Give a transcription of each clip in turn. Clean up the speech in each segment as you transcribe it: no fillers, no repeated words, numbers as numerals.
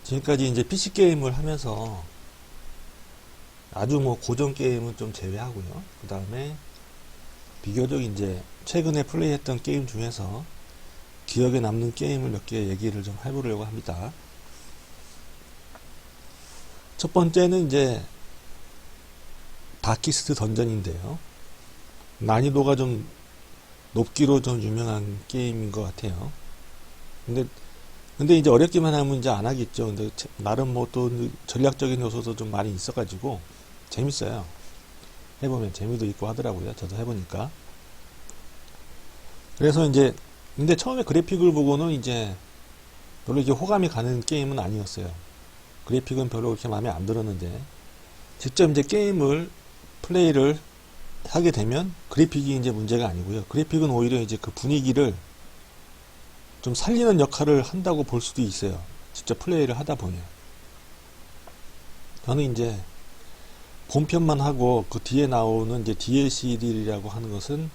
지금까지 이제 PC 게임을 하면서 아주 뭐 고전 게임은 좀 제외하고요. 그 다음에 비교적 이제 최근에 플레이했던 게임 중에서 기억에 남는 게임을 몇 개 얘기를 좀 해보려고 합니다. 첫 번째는 이제 다키스트 던전인데요. 난이도가 좀 높기로 좀 유명한 게임인 것 같아요. 근데 이제 어렵기만 하면 이제 안 하겠죠. 근데 나름 뭐 또 전략적인 요소도 좀 많이 있어가지고 재밌어요. 해보면 재미도 있고 하더라고요. 저도 해보니까. 그래서 이제 근데 처음에 그래픽을 보고는 이제 별로 이게 호감이 가는 게임은 아니었어요. 그래픽은 별로 그렇게 마음에 안 들었는데 직접 이제 게임을 플레이를 하게 되면 그래픽이 이제 문제가 아니고요. 그래픽은 오히려 이제 그 분위기를 좀 살리는 역할을 한다고 볼 수도 있어요. 직접 플레이를 하다 보면. 저는 이제 본편만 하고 그 뒤에 나오는 이제 DLC들이라고 하는 것은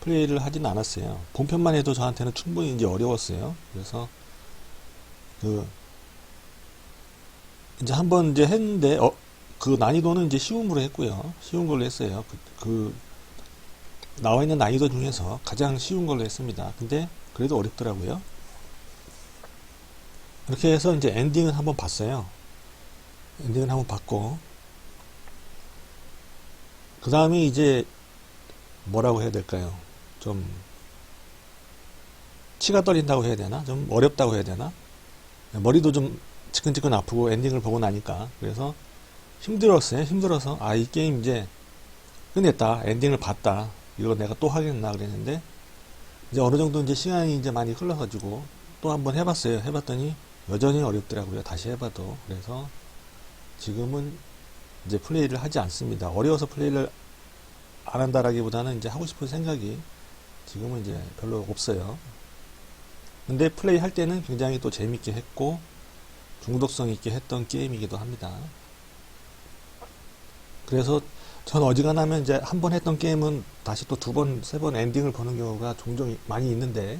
플레이를 하진 않았어요. 본편만 해도 저한테는 충분히 이제 어려웠어요. 그래서 이제 한번 이제 했는데 그 난이도는 이제 쉬운 걸로 했고요. 쉬운 걸로 했어요. 나와 있는 난이도 중에서 가장 쉬운 걸로 했습니다. 근데 그래도 어렵더라고요. 이렇게 해서 이제 엔딩을 한번 봤어요. 엔딩을 한번 봤고 그 다음에 이제 뭐라고 해야 될까요? 좀 치가 떨린다고 해야 되나? 좀 어렵다고 해야 되나? 머리도 좀 지끈지끈 아프고 엔딩을 보고 나니까 그래서 힘들었어요. 힘들어서 이 게임 이제 끝냈다. 엔딩을 봤다. 이거 내가 또 하겠나 그랬는데 이제 어느 정도 이제 시간이 이제 많이 흘러가지고 또 한번 해봤어요. 해봤더니 여전히 어렵더라고요. 다시 해봐도. 그래서 지금은 이제 플레이를 하지 않습니다. 어려워서 플레이를 안 한다라기보다는 이제 하고 싶은 생각이 지금은 이제 별로 없어요. 근데 플레이 할 때는 굉장히 또 재밌게 했고 중독성 있게 했던 게임이기도 합니다. 그래서 전 어지간하면 이제 한 번 했던 게임은 다시 또 두 번, 세 번 엔딩을 보는 경우가 종종 많이 있는데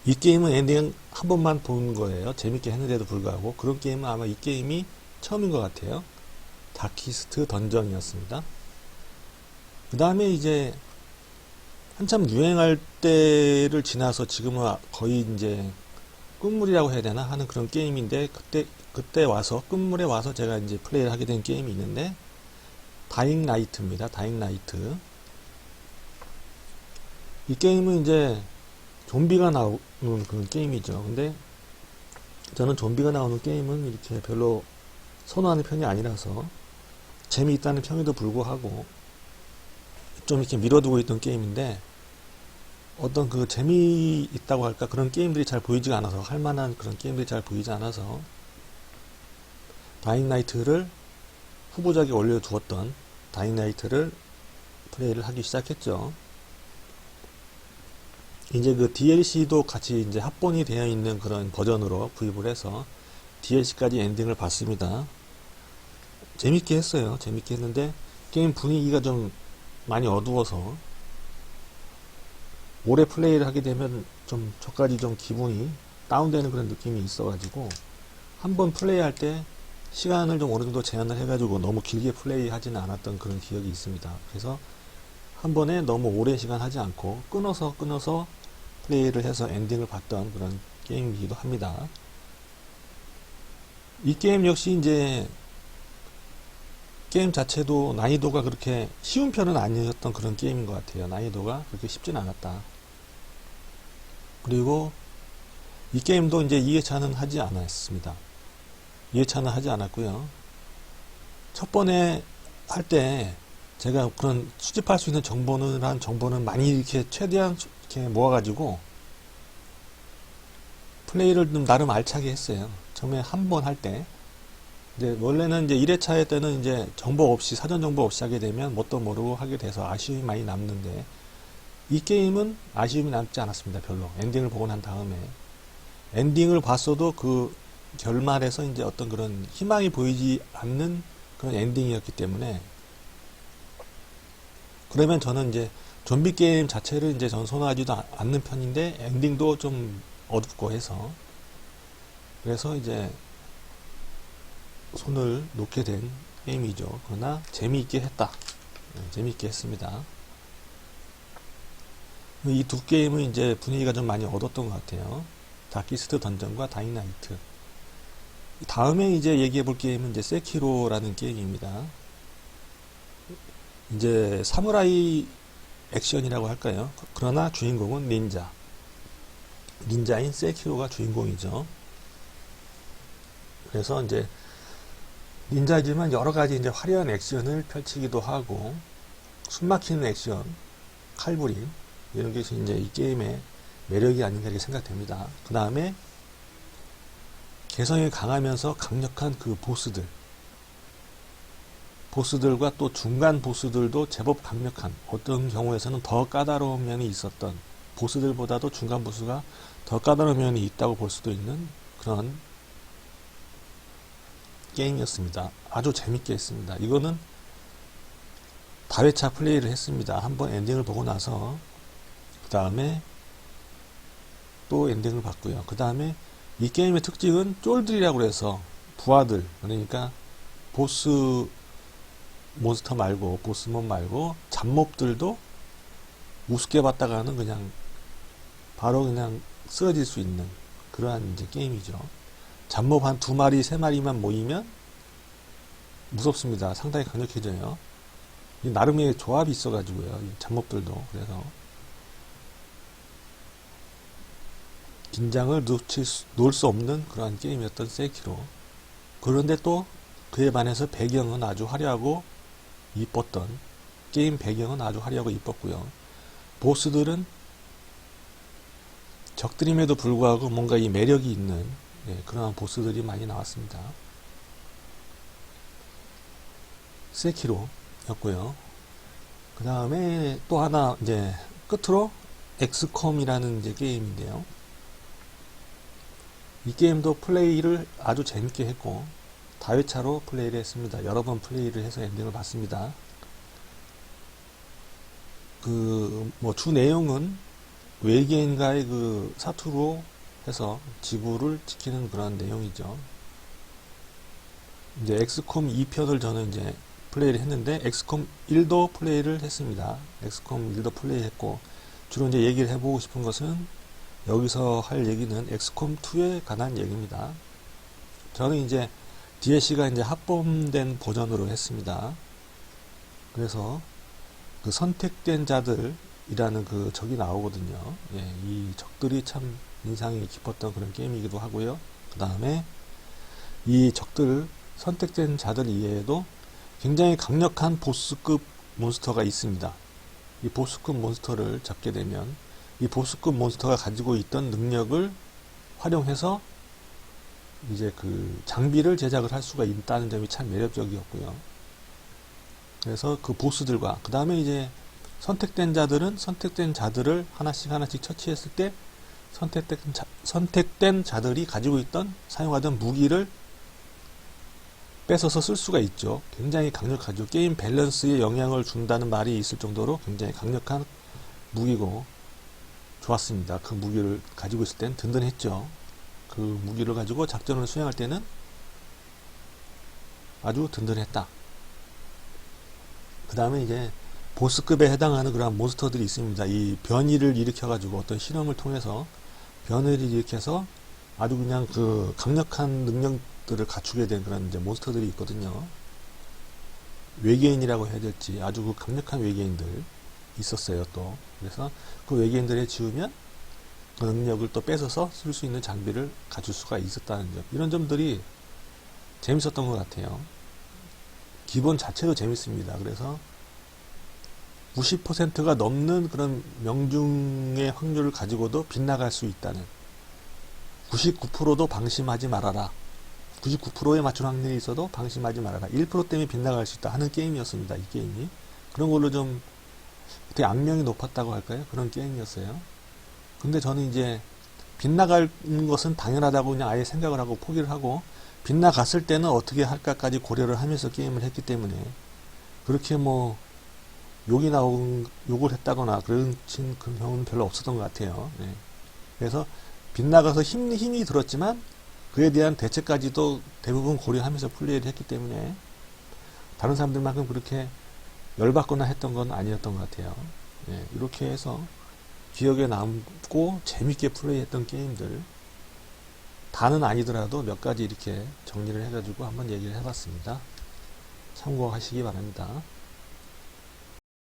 이 게임은 엔딩 한 번만 본 거예요. 재밌게 했는데도 불구하고 그런 게임은 아마 이 게임이 처음인 것 같아요. 다키스트 던전이었습니다. 그 다음에 이제 한참 유행할 때를 지나서 지금은 거의 이제 끝물이라고 해야 되나 하는 그런 게임인데 그때 와서 끝물에 와서 제가 이제 플레이를 하게 된 게임이 있는데 다잉 라이트입니다. 다잉 라이트. 이 게임은 이제 좀비가 나오는 그런 게임이죠. 근데 저는 좀비가 나오는 게임은 이렇게 별로 선호하는 편이 아니라서 재미있다는 평에도 불구하고 좀 이렇게 미뤄두고 있던 게임인데 어떤 그 재미있다고 할까 그런 게임들이 잘 보이지가 않아서 할만한 그런 게임들이 잘 보이지 않아서 다잉 라이트를 후보작에 올려두었던 다잉 라이트를 플레이를 하기 시작했죠. 이제 그 DLC도 같이 이제 합본이 되어 있는 그런 버전으로 구입을 해서 DLC까지 엔딩을 봤습니다. 재밌게 했어요. 재밌게 했는데 게임 분위기가 좀 많이 어두워서 오래 플레이를 하게 되면 좀 저까지 좀 기분이 다운되는 그런 느낌이 있어가지고 한번 플레이할 때 시간을 좀 어느 정도 제한을 해가지고 너무 길게 플레이하지는 않았던 그런 기억이 있습니다. 그래서 한 번에 너무 오랜 시간 하지 않고 끊어서 플레이를 해서 엔딩을 봤던 그런 게임이기도 합니다. 이 게임 역시 이제 게임 자체도 난이도가 그렇게 쉬운 편은 아니었던 그런 게임인 것 같아요. 난이도가 그렇게 쉽진 않았다. 그리고 이 게임도 이제 2회차는 하지 않았습니다. 2회차는 하지 않았고요. 첫 번에 할 때 제가 그런 수집할 수 있는 정보는 많이 이렇게 최대한 이렇게 모아가지고 플레이를 좀 나름 알차게 했어요. 처음에 한 번 할 때. 이제 원래는 이제 1회차 때는 이제 정보 없이, 사전 정보 없이 하게 되면 뭣도 모르고 하게 돼서 아쉬움이 많이 남는데 이 게임은 아쉬움이 남지 않았습니다. 별로. 엔딩을 보고 난 다음에. 엔딩을 봤어도 그 결말에서 이제 어떤 그런 희망이 보이지 않는 그런 엔딩이었기 때문에 그러면 저는 이제 좀비 게임 자체를 이제 전 선호하지도 않는 편인데 엔딩도 좀 어둡고 해서 그래서 이제 손을 놓게 된 게임이죠. 그러나 재미있게 했다. 재미있게 했습니다. 이 두 게임은 이제 분위기가 좀 많이 얻었던 것 같아요. 다키스트 던전과 다잉 나이트. 다음에 이제 얘기해 볼 게임은 이제 세키로라는 게임입니다. 이제 사무라이 액션이라고 할까요? 그러나 주인공은 닌자인 세키로가 주인공이죠. 그래서 이제 닌자지만 여러 가지 이제 화려한 액션을 펼치기도 하고 숨막히는 액션, 칼부림 이런 것이 이제 이 게임의 매력이 아닌가 이렇게 생각됩니다. 그 다음에 개성이 강하면서 강력한 그 보스들과 또 중간 보스들도 제법 강력한, 어떤 경우에서는 더 까다로운 면이 있었던, 보스들보다도 중간 보스가 더 까다로운 면이 있다고 볼 수도 있는 그런 게임이었습니다. 아주 재밌게 했습니다. 이거는 다회차 플레이를 했습니다. 한번 엔딩을 보고 나서 그 다음에 또 엔딩을 봤고요. 그 다음에 이 게임의 특징은 쫄들이라고 해서 부하들, 그러니까 보스 몬스터 말고 보스몬 말고 잡몹들도 우습게 봤다가는 그냥 바로 그냥 쓰러질 수 있는 그러한 이제 게임이죠. 잡몹 한 2마리, 3마리만 모이면 무섭습니다. 상당히 강력해져요. 나름의 조합이 있어가지고요. 이 잡몹들도. 그래서 긴장을 놓을 수 없는 그러한 게임이었던 세키로. 그런데 또 그에 반해서 배경은 아주 화려하고 이뻤던, 게임 배경은 아주 화려하고 이뻤고요. 보스들은 적들임에도 불구하고 뭔가 이 매력이 있는 그러한 보스들이 많이 나왔습니다. 세키로였고요. 그 다음에 또 하나 이제 끝으로 엑스컴이라는 이제 게임인데요. 이 게임도 플레이를 아주 재밌게 했고 다회차로 플레이를 했습니다. 여러 번 플레이를 해서 엔딩을 봤습니다. 주 내용은 외계인과의 사투로 해서 지구를 지키는 그런 내용이죠. 이제 엑스콤 2편을 저는 이제 플레이를 했는데 엑스콤 1도 플레이를 했습니다. 엑스콤 1도 플레이했고 주로 이제 얘기를 해보고 싶은 것은 여기서 할 얘기는 엑스콤 2에 관한 얘기입니다. 저는 이제 DLC가 이제 합본된 버전으로 했습니다. 그래서 그 선택된 자들이라는 그 적이 나오거든요. 이 적들이 참 인상이 깊었던 그런 게임이기도 하고요. 그 다음에 이 적들, 선택된 자들 이외에도 굉장히 강력한 보스급 몬스터가 있습니다. 이 보스급 몬스터를 잡게 되면 이 보스급 몬스터가 가지고 있던 능력을 활용해서 이제 그 장비를 제작을 할 수가 있다는 점이 참 매력적이었고요. 그래서 그 보스들과 그 다음에 이제 선택된 자들은 선택된 자들을 하나씩 처치했을 때 선택된 자들이 가지고 있던 사용하던 무기를 뺏어서 쓸 수가 있죠. 굉장히 강력하죠. 게임 밸런스에 영향을 준다는 말이 있을 정도로 굉장히 강력한 무기고 좋았습니다. 그 무기를 가지고 있을 땐 든든했죠. 그 무기를 가지고 작전을 수행할 때는 아주 든든했다. 그 다음에 이제 보스급에 해당하는 그런 몬스터들이 있습니다. 이 변이를 일으켜가지고 어떤 실험을 통해서 변이를 일으켜서 아주 그냥 그 강력한 능력들을 갖추게 된 그런 이제 몬스터들이 있거든요. 외계인이라고 해야 될지 아주 그 강력한 외계인들 있었어요. 또 그래서 그 외계인들에 지우면 그 능력을 또 뺏어서 쓸 수 있는 장비를 갖출 수가 있었다는 점, 이런 점들이 재밌었던 것 같아요. 기본 자체도 재밌습니다. 그래서 90%가 넘는 그런 명중의 확률을 가지고도 빗나갈 수 있다는, 99%도 방심하지 말아라, 99%에 맞춘 확률이 있어도 방심하지 말아라, 1% 때문에 빗나갈 수 있다 하는 게임이었습니다. 이 게임이 그런 걸로 좀 되게 악명이 높았다고 할까요? 그런 게임이었어요. 근데 저는 이제 빗나가는 것은 당연하다고 그냥 아예 생각을 하고 포기를 하고, 빗나갔을 때는 어떻게 할까까지 고려를 하면서 게임을 했기 때문에 그렇게 뭐 욕을 했다거나 그런 경우는 별로 없었던 것 같아요. 그래서 빗나가서 힘이 들었지만 그에 대한 대책까지도 대부분 고려하면서 플레이를 했기 때문에 다른 사람들만큼 그렇게 열받거나 했던 건 아니었던 것 같아요. 예, 이렇게 해서 기억에 남고 재밌게 플레이했던 게임들, 다는 아니더라도 몇 가지 이렇게 정리를 해가지고 한번 얘기를 해봤습니다. 참고하시기 바랍니다.